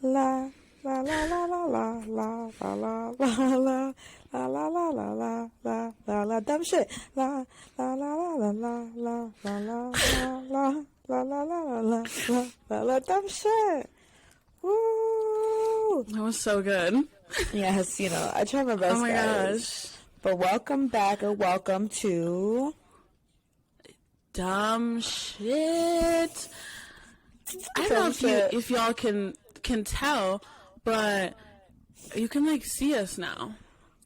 La la la la la la la la la la la la la la la la la la la dumb shit. La la la la la la la la la la la la la la la la la dumb shit. Woo! That was so good. Yes, I try my best, Oh my guys. gosh. But welcome back or welcome to Dumb shit. I don't know if y'all can tell, but you can see us now.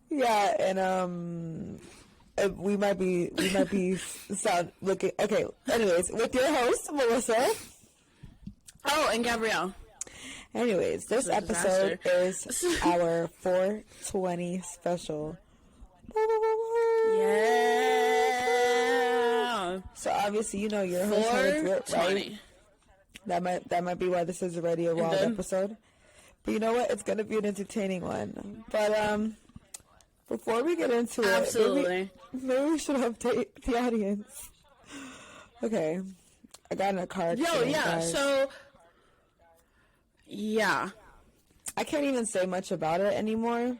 Yeah, and we might be sound looking okay. Anyways, with your host Melissa. Oh, and Gabrielle. Anyways, this episode is our 420 special. Yeah. So obviously, your host had to do it right. That might be why this is already a wild episode. But you know what? It's gonna be an entertaining one. But before we get into it, maybe we should update the audience. Okay, I got in a car accident, guys. I can't even say much about it anymore.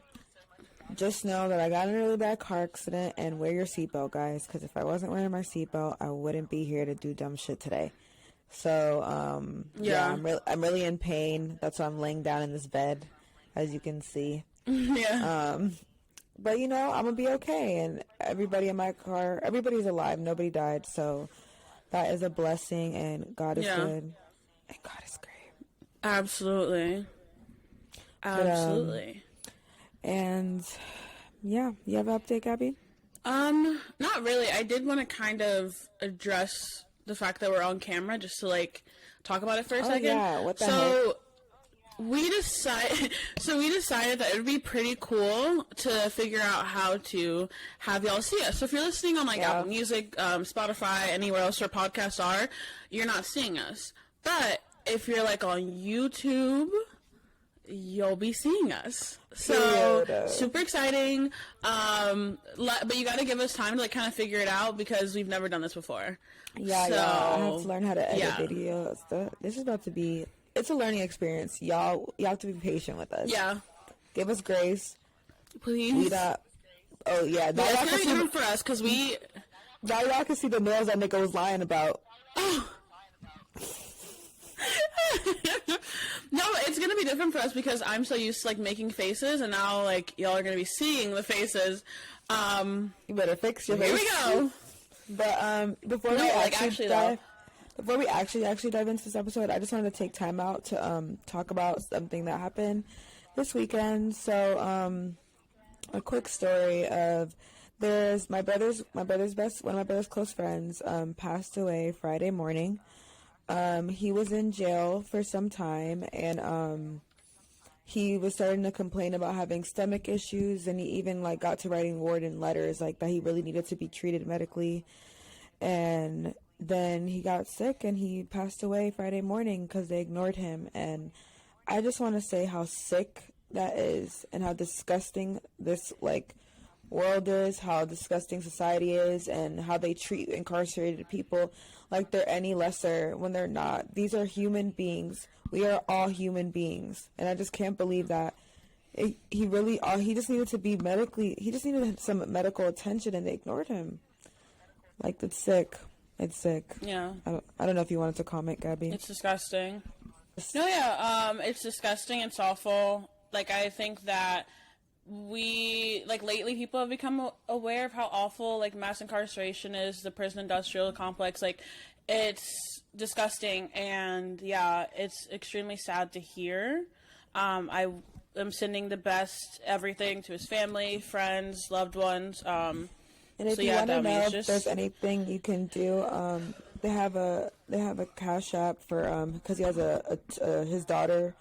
Just know that I got in a really bad car accident, and wear your seatbelt, guys, because if I wasn't wearing my seatbelt, I wouldn't be here to do dumb shit today. So, I'm really in pain. That's why I'm laying down in this bed, as you can see. Yeah. But I'm gonna be okay, and everybody in my car, everybody's alive. Nobody died, so that is a blessing, and God is good, and God is great. Absolutely. And you have an update, Gabby? Not really. I did want to kind of address the fact that we're on camera just to talk about it for a second. Yeah, what the heck? We decided that it would be pretty cool to figure out how to have y'all see us. So if you're listening on Apple Music, Spotify, anywhere else where podcasts are, you're not seeing us. But if you're on YouTube, you'll be seeing us. So super exciting. But you got to give us time to kind of figure it out because we've never done this before. Yeah, I have to learn how to edit videos. This is about to be. It's a learning experience. Y'all have to be patient with us. Yeah. Give us grace. Please. Oh, yeah. Now it's going to be different for us because we... Now y'all can see the nails that Nico was lying about. Oh. No, it's going to be different for us because I'm so used to, making faces, and now, y'all are going to be seeing the faces. You better fix your face. Here we go. But, before we actually dive into this episode, I just wanted to take time out to talk about something that happened this weekend. So a quick story of one of my brother's close friends passed away Friday morning. He was in jail for some time, and he was starting to complain about having stomach issues, and he even got to writing warden letters that he really needed to be treated medically. And then he got sick and he passed away Friday morning because they ignored him. And I just want to say how sick that is and how disgusting this world is, how disgusting society is, and how they treat incarcerated people like they're any lesser when they're not. These are human beings. We are all human beings. And I just can't believe that he just needed to be he just needed some medical attention and they ignored him. It's sick. It's sick. Yeah. I don't know if you wanted to comment, Gabby. It's disgusting. No, yeah. It's disgusting. It's awful. I think that we, lately people have become aware of how awful, mass incarceration is, the prison industrial complex. It's disgusting. And, yeah, it's extremely sad to hear. I am sending the best everything to his family, friends, loved ones. And if you want to know if there's anything you can do, they have a Cash App for because he has his daughter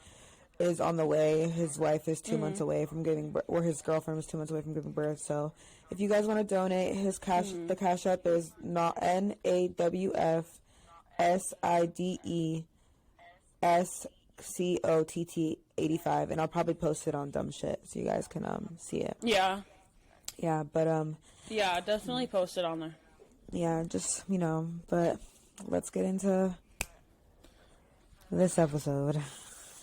is on the way. His wife is 2 months away from giving birth, or his girlfriend is 2 months away from giving birth. So if you guys want to donate, the Cash App is not NAWFSIDESCOTT85, and I'll probably post it on Dumb Shit so you guys can see it. Yeah. Yeah, but yeah, definitely post it on there. Yeah, just but let's get into this episode.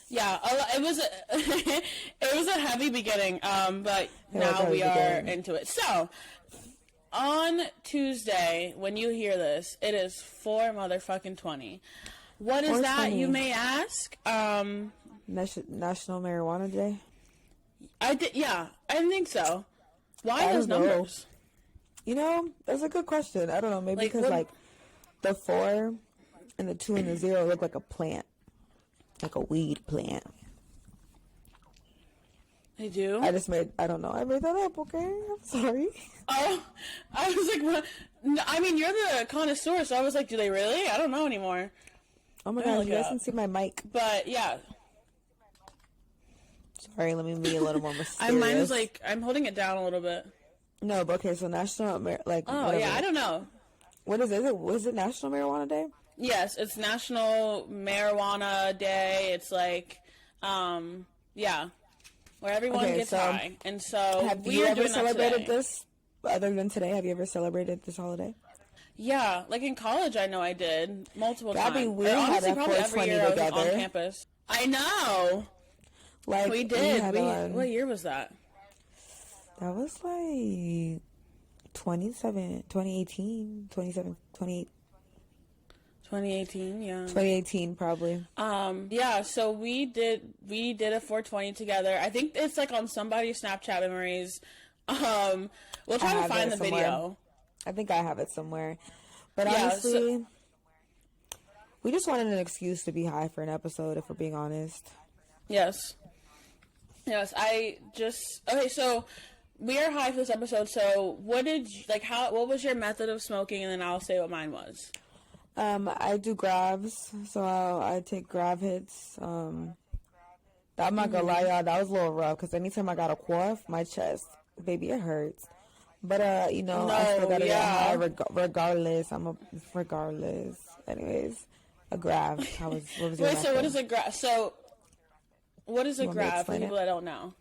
Yeah, it was it was a heavy beginning, but now we are into it. So, on Tuesday, when you hear this, it is 4 motherfucking 20. What is that, you may ask? National Marijuana Day? I think so. Why those numbers? You know, that's a good question. I don't know, maybe because, like, the 4 and the 2 and the 0 look like a plant. Like a weed plant. They do? I don't know. I made that up, okay? I'm sorry. Oh, I was like, what? No, I mean, you're the connoisseur, so I was like, do they really? I don't know anymore. Oh my god, you guys can see my mic. But, yeah. Sorry, let me be a little more mysterious. Mine was like, I'm holding it down a little bit. No, but okay, so National, like... Oh, whatever. yeah, I don't know. What is it? Was it National Marijuana Day? Yes, it's National Marijuana Day. It's like, yeah, where everyone gets high. And so, have you ever celebrated this? Other than today, have you ever celebrated this holiday? Yeah, like in college, I know I did multiple times. That'd be weird. Honestly, probably every year I was on campus. I know. Like we did. What year was that? That was like 2018, 2018, yeah. 2018, probably. Yeah, so we did a 420 together. I think it's like on somebody's Snapchat memories. We'll try to find the video. I think I have it somewhere. But honestly, we just wanted an excuse to be high for an episode, if we're being honest. Yes. Okay, so we are high for this episode. So what was your method of smoking? And then I'll say what mine was. I do grabs, so I take grab hits. I'm not gonna lie, y'all, that was a little rough, because anytime I got a quaff, my chest, baby, it hurts. But, I still gotta get high regardless. Regardless. Anyways, a grab. What was your method? So what is a grab? So, what is a grab for people that don't know?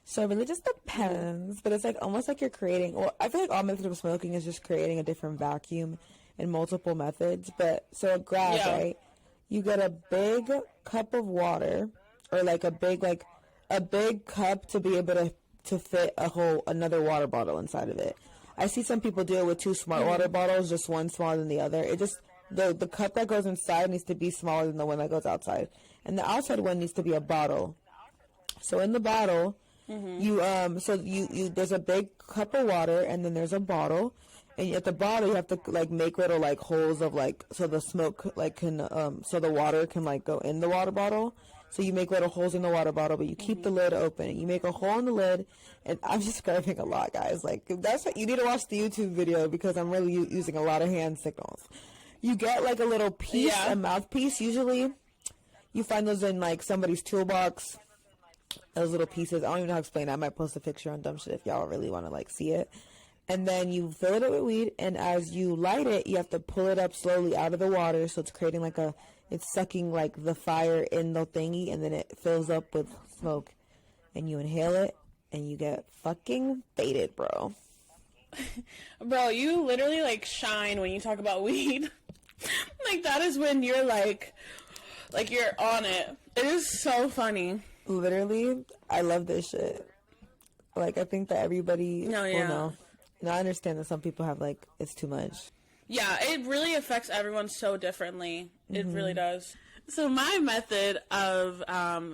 So it really just depends, but it's like almost like you're creating, well, I feel like all methods of smoking is just creating a different vacuum in multiple methods. But so a grab, right? You get a big cup of water, or like a big cup to be able to fit another water bottle inside of it. I see some people do it with 2 smart water bottles, just one smaller than the other. It just the cup that goes inside needs to be smaller than the one that goes outside, and the outside one needs to be a bottle. So in the bottle, you there's a big cup of water, and then there's a bottle. And at the bottom, you have to like make little like holes of like, so the smoke like can so the water can like go in the water bottle. So you make little holes in the water bottle, but you keep the lid open. And you make a hole in the lid, and I'm describing a lot, guys. Like that's what you need to watch the YouTube video, because I'm really using a lot of hand signals. You get like a little piece, a mouthpiece. Usually, you find those in like somebody's toolbox. Those little pieces. I don't even know how to explain it. I might post a picture on Dumb Shit if y'all really want to like see it. And then you fill it up with weed, and as you light it, you have to pull it up slowly out of the water, so it's creating like it's sucking like the fire in the thingy, and then it fills up with smoke, and you inhale it, and you get fucking faded, bro. Bro, you literally like shine when you talk about weed. Like that is when you're like you're on it. It is so funny. Literally, I love this shit. Like I think that everybody will know. And I understand that some people have, like, it's too much. Yeah, it really affects everyone so differently. It really does. So my method of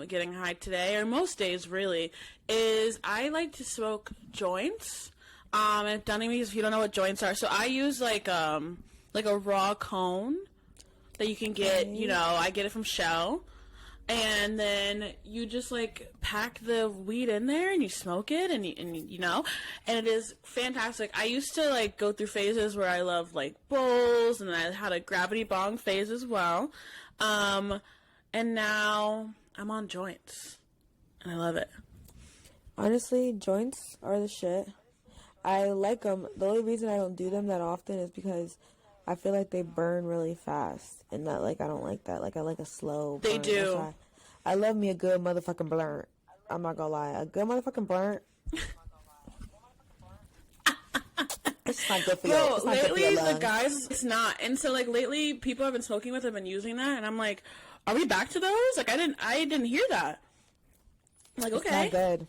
getting high today, or most days really, is I like to smoke joints. And if you don't know what joints are, so I use like a raw cone that you can get, I get it from Shell. And then you just, like, pack the weed in there and you smoke it and it is fantastic. I used to, like, go through phases where I loved, like, bowls, and I had a gravity bong phase as well. And now I'm on joints. And I love it. Honestly, joints are the shit. I like them. The only reason I don't do them that often is because I feel like they burn really fast, and that, like, I don't like that. Like, I like a slow burn. They do. I love me a good motherfucking blunt. I'm not gonna lie. A good motherfucking blunt. It's not good for you. Lately, the guys, it's not. And so, like, lately, people I've been smoking with have been using that, and I'm like, Are we back to those? Like, I didn't hear that. Like, okay. It's not good.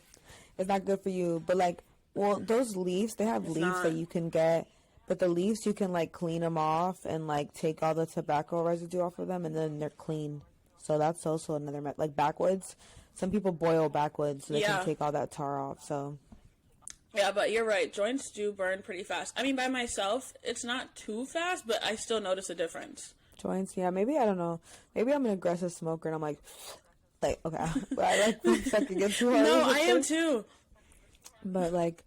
It's not good for you. But, like, well, those leaves, they have leaves that you can get. But the leaves, you can, like, clean them off and, like, take all the tobacco residue off of them, and then they're clean. So that's also another like, backwoods. Some people boil backwoods so they can take all that tar off, so. Yeah, but you're right. Joints do burn pretty fast. I mean, by myself, it's not too fast, but I still notice a difference. Joints, yeah. Maybe, I don't know. Maybe I'm an aggressive smoker, and I'm like, okay. But I like when second get too hard. No, I am too. But, like,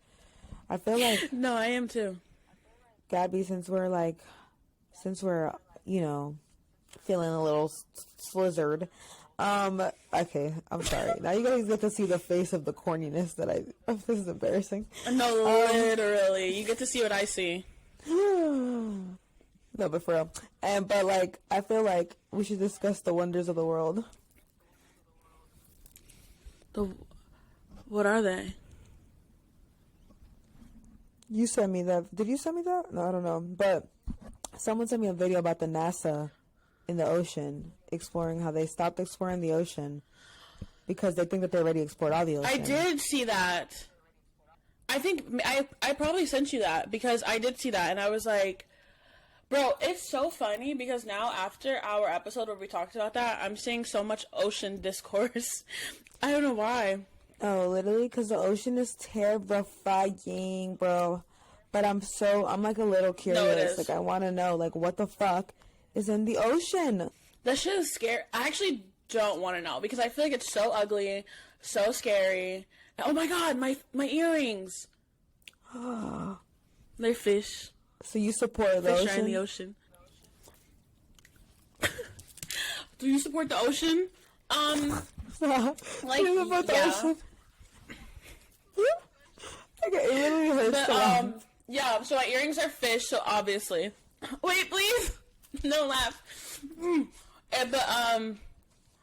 I feel like. No, I am too. Gabby, since we're, you know, feeling a little slizzard. Okay, I'm sorry. Now you guys get to see the face of the corniness that this is embarrassing. No, literally. You get to see what I see. No, but for real. But, like, I feel like we should discuss the wonders of the world. What are they? You sent me that. Did you send me that? No, I don't know. But someone sent me a video about the NASA in the ocean, exploring how they stopped exploring the ocean because they think that they already explored all the ocean. I did see that. I think I probably sent you that because I did see that and I was like, bro, it's so funny because now after our episode where we talked about that, I'm seeing so much ocean discourse. I don't know why. Oh, literally, because the ocean is terrifying, bro. But I'm like a little curious. No, it is. Like, I want to know, like, what the fuck is in the ocean? That shit is scary. I actually don't want to know because I feel like it's so ugly, so scary. Oh my god, my earrings. They're fish. So you support the ocean? Fish are in the ocean. Do you support the ocean? Like, you support the ocean? Okay, it literally hurts. But, yeah, so my earrings are fish, so obviously. Wait, please! No laugh. But,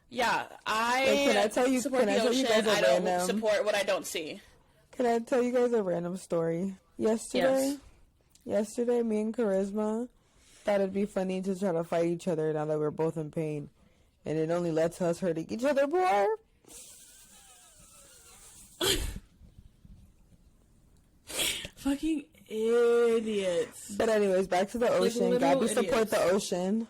yeah, can I tell you, support the ocean. I don't support what I don't see. Can I tell you guys a random story? Yesterday, me and Charisma thought it'd be funny to try to fight each other now that we're both in pain. And it only led to us hurting each other more. Fucking idiots. But anyways, back to the ocean. Gabby support the ocean.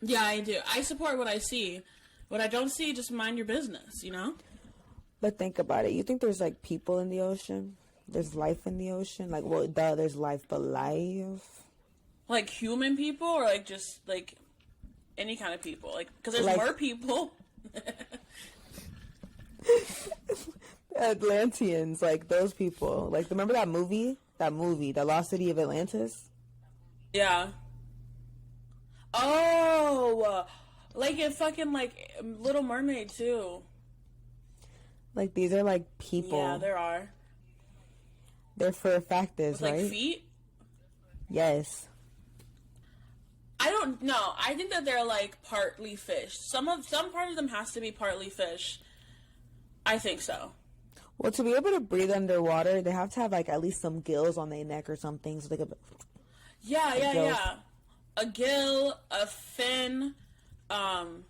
Yeah, I do. I support what I see. What I don't see, just mind your business, you know? But think about it. You think there's, like, people in the ocean? There's life in the ocean? Like, well, duh, there's life, but life? Like, human people or, like, just, like, any kind of people? Like, because there's more people. Atlanteans, like, those people. Like, remember that movie? The Lost City of Atlantis? Yeah. Oh! Like, in fucking, like, Little Mermaid, too. Like, these are, like, people. Yeah, there are. They're for a fact is, with, right? Like, feet? Yes. I don't know. I think that they're, like, partly fish. Some part of them has to be partly fish. I think so. Well, to be able to breathe underwater, they have to have, like, at least some gills on their neck or something. So they could... Yeah. A gill, a fin, an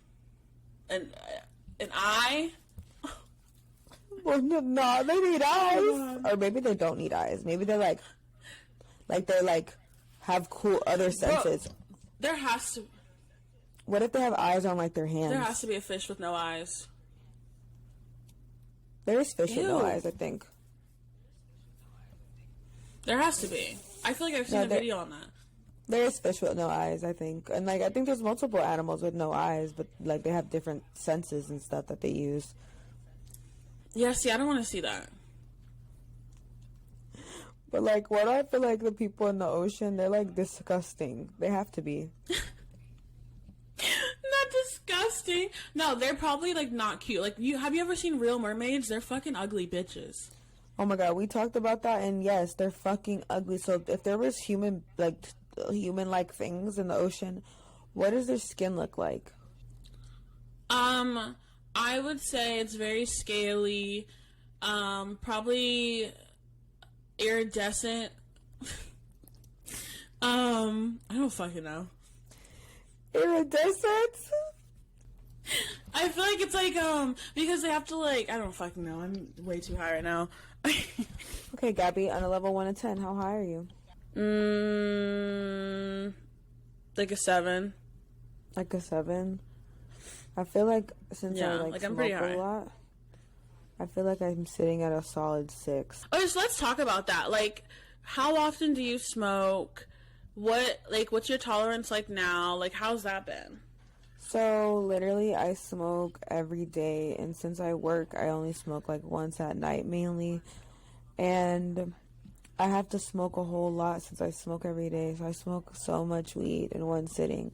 eye. Well, no, they need eyes. Or maybe they don't need eyes. Maybe they're, have cool other senses. Bro, there has to... What if they have eyes on, like, their hands? There has to be a fish with no eyes. There is fish with no eyes, I think. There has to be. I feel like I've seen a video on that. There is fish with no eyes, I think. And, like, I think there's multiple animals with no eyes, but, like, they have different senses and stuff that they use. Yeah, see, I don't want to see that. But, like, what I feel like the people in the ocean, they're, like, disgusting. They have to be. Not disgusting. No, they're probably, like, not cute. Like, have you ever seen real mermaids? They're fucking ugly bitches. Oh, my God. We talked about that, and, yes, they're fucking ugly. So, if there was human-like things in the ocean, what does their skin look like? I would say it's very scaly, probably iridescent. I don't fucking know. Iridescent? I feel like it's like, because they have to, like, I don't fucking know. I'm way too high right now. Okay, Gabby, on a level 1 to 10, how high are you? Like a 7. Like a 7? I feel like since I, I'm smoke pretty a high. lot, I feel like I'm sitting at a solid 6. Okay, so let's talk about that. Like, how often do you smoke? What's your tolerance like now? Like, how's that been? So, literally, I smoke every day, and since I work, I only smoke, like, once at night, mainly, and I have to smoke a whole lot since I smoke every day, so I smoke so much weed in one sitting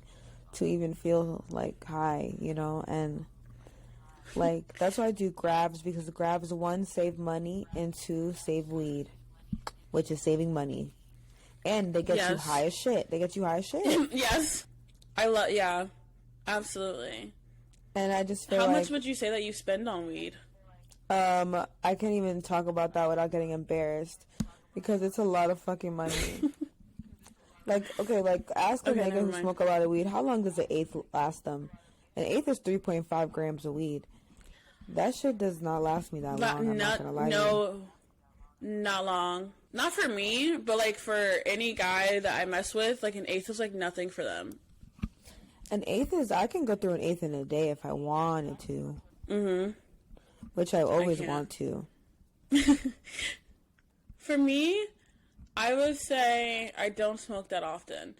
to even feel, like, high, you know, and, like, that's why I do grabs, because the grabs, 1, save money, and 2, save weed, which is saving money, and they get you high as shit. They get you high as shit. Yes. Yeah. Absolutely. And I just feel How much would you say that you spend on weed? I can't even talk about that without getting embarrassed because it's a lot of fucking money. Ask a nigga who smoke a lot of weed, how long does an eighth last them? An eighth is 3.5 grams of weed. That shit does not last me that long. I'm not gonna lie to you. Not long. Not for me, but like for any guy that I mess with, like an eighth is like nothing for them. An eighth is, I can go through an eighth in a day if I wanted to. Mm-hmm. Which I always want to. For me, I would say I don't smoke that often.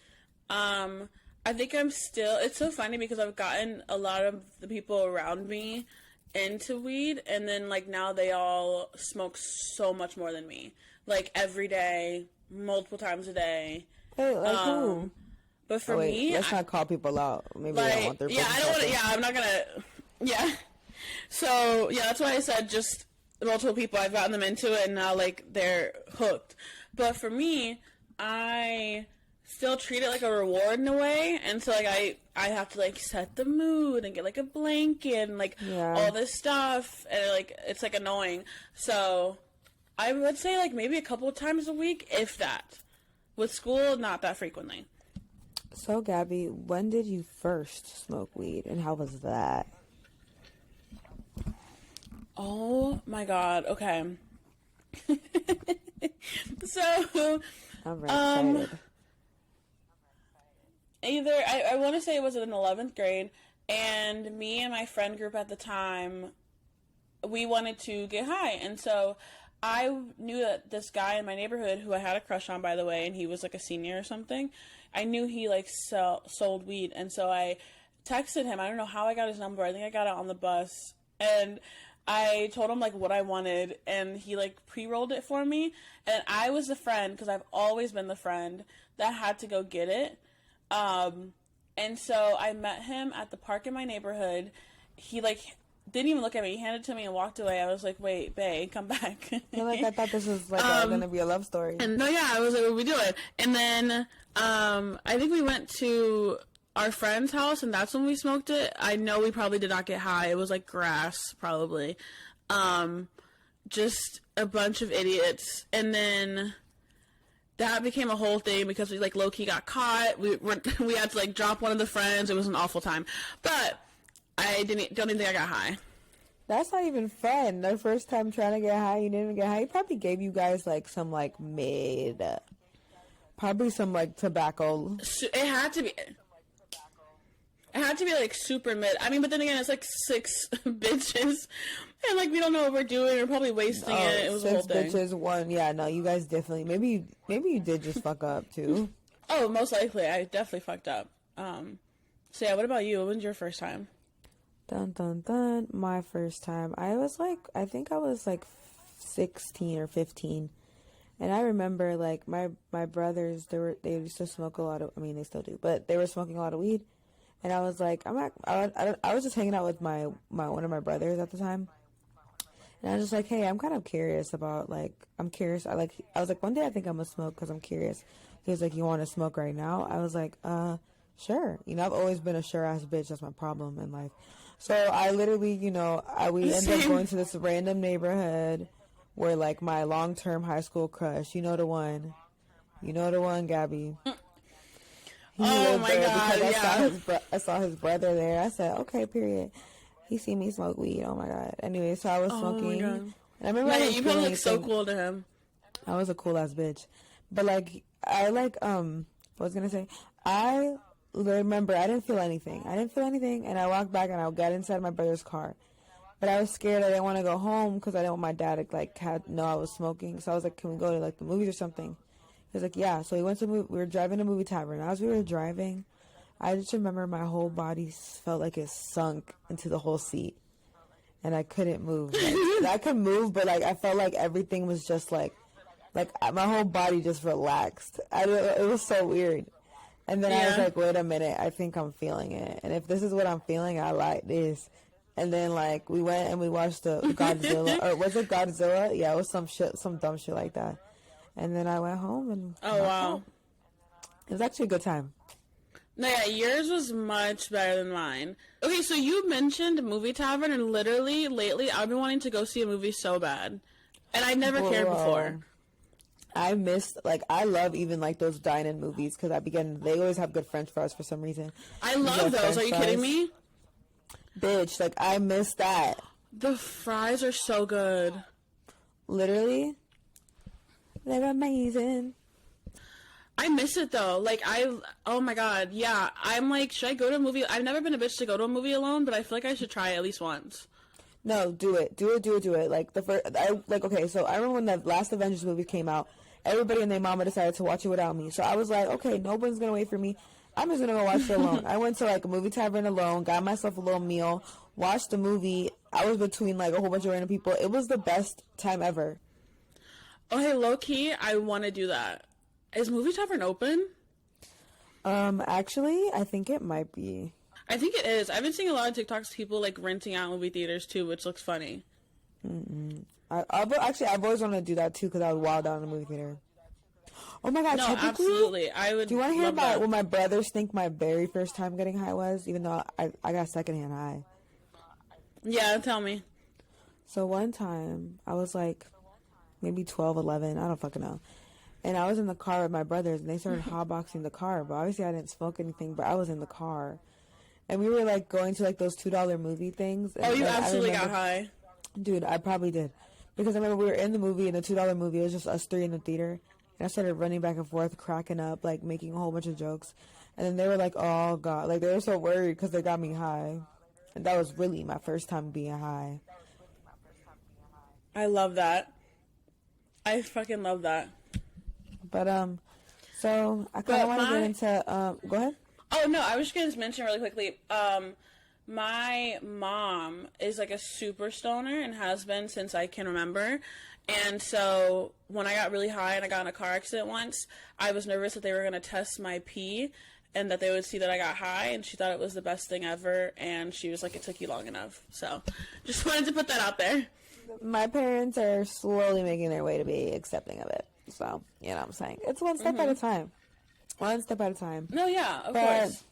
I think it's so funny because I've gotten a lot of the people around me into weed, and then like now they all smoke so much more than me. Like every day, multiple times a day. Hey, like who? But for me, let's not call people out. Maybe like, they don't want their I don't want to. Yeah, I'm not gonna. Yeah. So yeah, that's why I said just multiple people. I've gotten them into it, and now like they're hooked. But for me, I still treat it like a reward in a way, and so like I have to like set the mood and get like a blanket and like all this stuff, and like it's like annoying. So I would say like maybe a couple of times a week, if that. With school, not that frequently. So, Gabby, when did you first smoke weed, and how was that? Oh, my God. Okay. So, I'm very excited. I want to say it was in 11th grade, and me and my friend group at the time, we wanted to get high, and so I knew that this guy in my neighborhood, who I had a crush on, by the way, and he was like a senior or something, I knew he like sold weed, and so I texted him. I don't know how I got his number. I think I got it on the bus, and I told him like what I wanted, and he like pre-rolled it for me, and I was the friend, because I've always been the friend that had to go get it, and so I met him at the park in my neighborhood. He like didn't even look at me. He handed it to me and walked away. I was like, wait, babe, come back. I thought this was like going to be a love story. And no, yeah, I was like, what are we doing? And then I think we went to our friend's house, and that's when we smoked it. I know we probably did not get high. It was like grass, probably. Just a bunch of idiots. And then that became a whole thing because we like low-key got caught. We had to like drop one of the friends. It was an awful time. But I don't even think I got high. That's not even fun. The first time trying to get high, you didn't even get high. He probably gave you guys like some like probably some like tobacco. It had to be. It had to be like super mid. I mean, but then again, it's like 6 bitches, and like we don't know what we're doing. We're probably wasting it. It was a whole thing. 6 bitches, 1. Yeah, no, you guys definitely. Maybe you did just fuck up too. Oh, most likely, I definitely fucked up. So yeah, what about you? When was your first time? Dun dun dun. My first time, I think I was like 16 or 15, and I remember like my brothers, they used to smoke a lot of. I mean, they still do, but they were smoking a lot of weed, and I was like, I was just hanging out with my one of my brothers at the time, and I was just like, hey, I'm kind of curious about I'm curious. I was like, one day I think I'm gonna smoke because I'm curious. He was like, you want to smoke right now? I was like, sure. You know, I've always been a sure ass bitch. That's my problem in life. So I literally, we ended up going to this random neighborhood where like my long-term high school crush, you know the one, Gabby. He Oh lived my there God, because I saw his brother there. I said, okay, period. He seen me smoke weed. Oh my God. Anyway, so I was Oh my smoking. God. And I remember Man, you probably look so cool to him. I was a cool ass bitch. But like, what was I gonna say? I remember I didn't feel anything. And I walked back and I got inside my brother's car. But I was scared. I didn't want to go home because I didn't want my dad to like know I was smoking. So I was like, "Can we go to like the movies or something?" He was like, "Yeah." So we were driving to Movie Tavern. As we were driving, I just remember my whole body felt like it sunk into the whole seat, and I couldn't move. Like, I could move, but like I felt like everything was just like my whole body just relaxed. It was so weird. And then I was like, "Wait a minute, I think I'm feeling it. And if this is what I'm feeling, I like this." And then, like, we went and we watched the Godzilla, or was it Godzilla? Yeah, it was some dumb shit like that. And then I went home and... Oh, wow. It was actually a good time. No, yeah, yours was much better than mine. Okay, so you mentioned Movie Tavern, and literally, lately, I've been wanting to go see a movie so bad. And I never cared before. I love even, like, those dine-in movies, because they always have good French fries for some reason. I love those. Are you kidding me? Bitch, like, I miss that. The fries are so good. Literally. They're amazing. I miss it, though. Like, oh my God, yeah. I'm like, should I go to a movie? I've never been a bitch to go to a movie alone, but I feel like I should try it at least once. No, do it. Do it. Like, okay, so I remember when the last Avengers movie came out, everybody and their mama decided to watch it without me. So I was like, okay, no one's gonna wait for me. I'm just gonna go watch it alone. I went to like a Movie Tavern alone, got myself a little meal, watched the movie. I was between like a whole bunch of random people. It was the best time ever. Okay, low key, I want to do that. Is Movie Tavern open? Actually, I think it might be. I think it is. I've been seeing a lot of TikToks, people like renting out movie theaters too, which looks funny. I've always wanted to do that too because I was wild out in the movie theater. Oh my God! No, absolutely. I would. Do you want to hear about what my brothers think my very first time getting high was? Even though I got secondhand high. Yeah, tell me. So one time I was like maybe 12, 11, I don't fucking know. And I was in the car with my brothers and they started hotboxing the car. But obviously I didn't smoke anything, but I was in the car. And we were like going to like those $2 movie things. And, you like, absolutely got high. Dude, I probably did. Because I remember we were in the movie, in the $2 movie. It was just us three in the theater. And I started running back and forth, cracking up, like making a whole bunch of jokes. And then they were like, oh God. Like they were so worried because they got me high. And that was really my first time being high. I love that. I fucking love that. But, so I kind of want to get into, go ahead. Oh, no, I was just going to mention really quickly, my mom is like a super stoner and has been since I can remember. And so when I got really high and I got in a car accident once, I was nervous that they were going to test my pee and that they would see that I got high, and she thought it was the best thing ever, and she was like, it took you long enough. So just wanted to put that out there. My parents are slowly making their way to be accepting of it. So, you know what I'm saying? It's one step at a time. One step at a time. No, yeah, of course.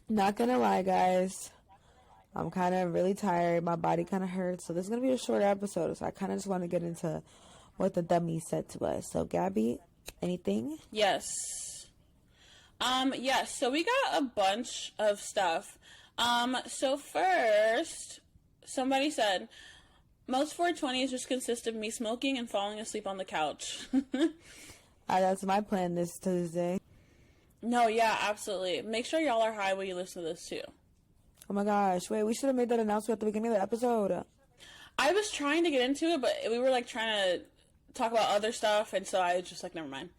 Not gonna lie, guys. I'm kind of really tired. My body kind of hurts. So this is going to be a shorter episode. So I kind of just want to get into what the dummy said to us. So, Gabby, anything? Yes. Yes. So we got a bunch of stuff. So first, somebody said, most 420s just consist of me smoking and falling asleep on the couch. That's my plan this Tuesday. No, yeah, absolutely. Make sure y'all are high when you listen to this, too. Oh my gosh, wait, we should have made that announcement at the beginning of the episode. I was trying to get into it, but we were, like, trying to talk about other stuff, and so I was just like, never mind.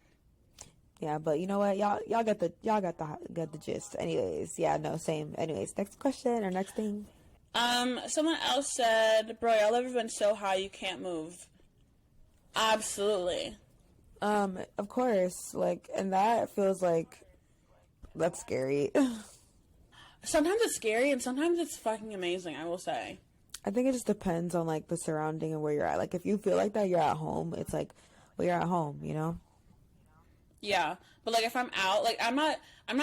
Yeah, but you know what? Y'all got the gist. Anyways, yeah, no, same. Anyways, next question or next thing. Someone else said, bro, y'all ever been so high you can't move? Absolutely. Of course, like, and that feels like that's scary. Sometimes it's scary, and sometimes it's fucking amazing, I will say. I think it just depends on, like, the surrounding and where you're at. Like, if you feel like that, you're at home. It's like, well, you're at home, you know? Yeah, but, like, if I'm out, like, I'm not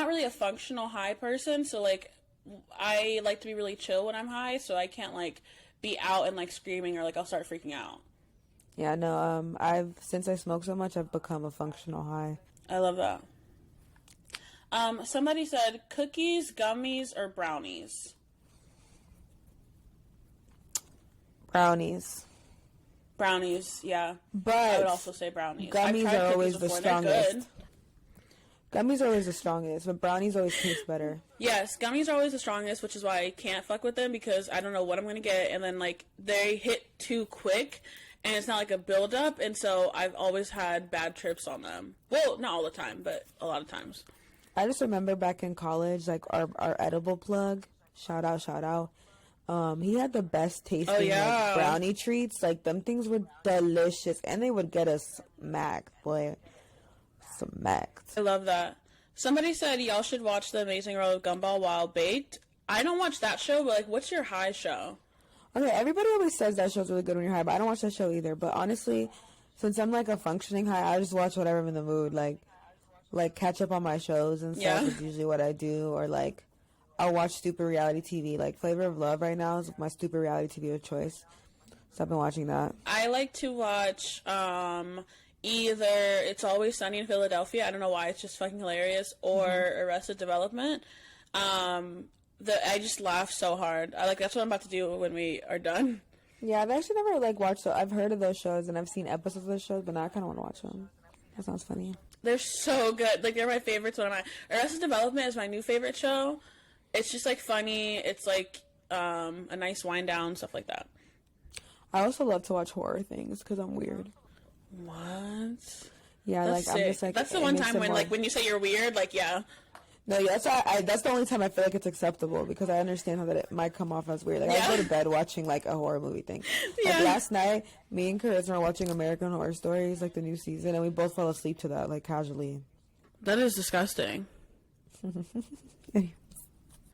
really a functional high person, so, like, I like to be really chill when I'm high, so I can't, like, be out and, like, screaming or, like, I'll start freaking out. Yeah, no, since I smoke so much, I've become a functional high. I love that. Somebody said cookies, gummies, or brownies. Brownies. Brownies, yeah. But I would also say brownies. Gummies are always the strongest. Gummies are always the strongest, but brownies always taste better. Yes, gummies are always the strongest, which is why I can't fuck with them, because I don't know what I'm going to get, and then, like, they hit too quick, and it's not like a build-up, and so I've always had bad trips on them. Well, not all the time, but a lot of times. I just remember back in college, like, our edible plug, shout out, he had the best tasting like, brownie treats. Like, them things were delicious, and they would get us smacked, boy. Smacked. I love that. Somebody said y'all should watch The Amazing World of Gumball While Baked. I don't watch that show, but, like, what's your high show? Okay, everybody always says that show's really good when you're high, but I don't watch that show either. But honestly, since I'm, like, a functioning high, I just watch whatever I'm in the mood. Like catch up on my shows and stuff is usually what I do. Or, like, I'll watch stupid reality TV. Like, Flavor of Love right now is my stupid reality TV of choice. So I've been watching that. I like to watch, either It's Always Sunny in Philadelphia, I don't know why, it's just fucking hilarious, or Arrested Development. I just laugh so hard. That's what I'm about to do when we are done. Yeah, I've actually never, like, watched those. I've heard of those shows, and I've seen episodes of those shows, but now I kind of want to watch them. That sounds funny. They're so good. Like, they're my favorites. Arrested Development is my new favorite show. It's just, like, funny. It's, like, a nice wind down, stuff like that. I also love to watch horror things, because I'm weird. What? Yeah, that's like, sick. I'm just, like... That's the one time when, like, when you say you're weird, like, yeah. No, yeah, that's the only time I feel like it's acceptable, because I understand how that it might come off as weird. Like, I go to bed watching, like, a horror movie thing. Like, last night, me and Carissa were watching American Horror Stories, like, the new season, and we both fell asleep to that, like, casually. That is disgusting.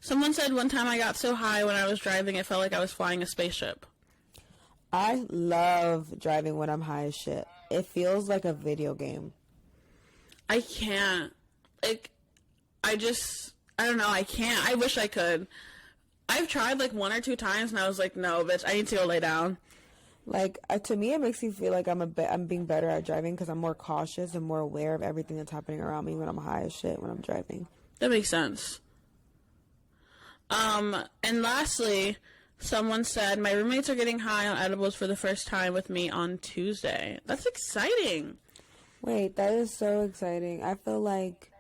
Someone said one time I got so high when I was driving, it felt like I was flying a spaceship. I love driving when I'm high as shit. It feels like a video game. I can't. Like, I don't know, I can't. I wish I could. I've tried, like, 1 or 2 times, and I was like, no, bitch, I need to go lay down. Like, to me, it makes me feel like I'm being better at driving, because I'm more cautious and more aware of everything that's happening around me when I'm high as shit when I'm driving. That makes sense. And lastly, someone said, my roommates are getting high on edibles for the first time with me on Tuesday. That's exciting. Wait, that is so exciting. I feel like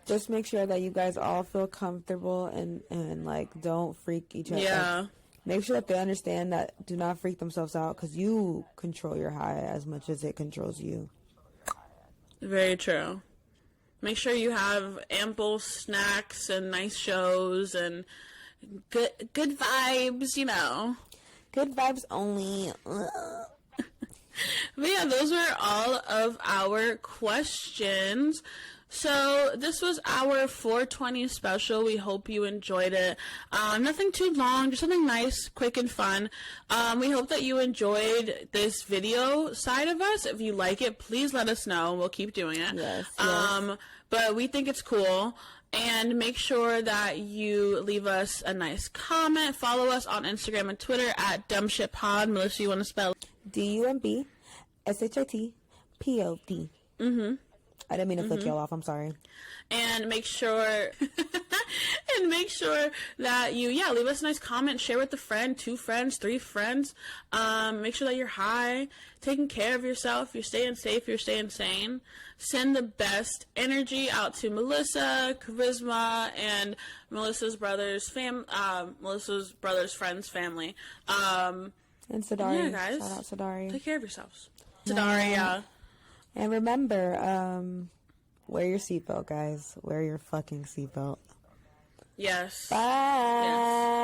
just make sure that you guys all feel comfortable and like, don't freak each other. Yeah. Like, make sure that they understand that do not freak themselves out, because you control your high as much as it controls you. Very true. Make sure you have ample snacks and nice shows and good vibes, you know. Good vibes only. But yeah, those were all of our questions. So this was our 420 special. We hope you enjoyed it. Nothing too long, just something nice, quick, and fun. We hope that you enjoyed this video side of us. If you like it, please let us know. We'll keep doing it. Yes. But we think it's cool. And make sure that you leave us a nice comment. Follow us on Instagram and Twitter at dumbshitpod. Melissa, you want to spell? DUMBSHITPOD. Mm-hmm. I didn't mean to flick y'all off. I'm sorry. And make sure that you, leave us a nice comment. Share with a friend, 2 friends, 3 friends. Make sure that you're high, taking care of yourself. You're staying safe. You're staying sane. Send the best energy out to Melissa, Charisma, and Melissa's brother's friends, family. And Sadari. Yeah, guys. Shout out Sadari. Take care of yourselves. Sadari, yeah. And remember, wear your seatbelt, guys. Wear your fucking seatbelt. Yes. Bye. Yes.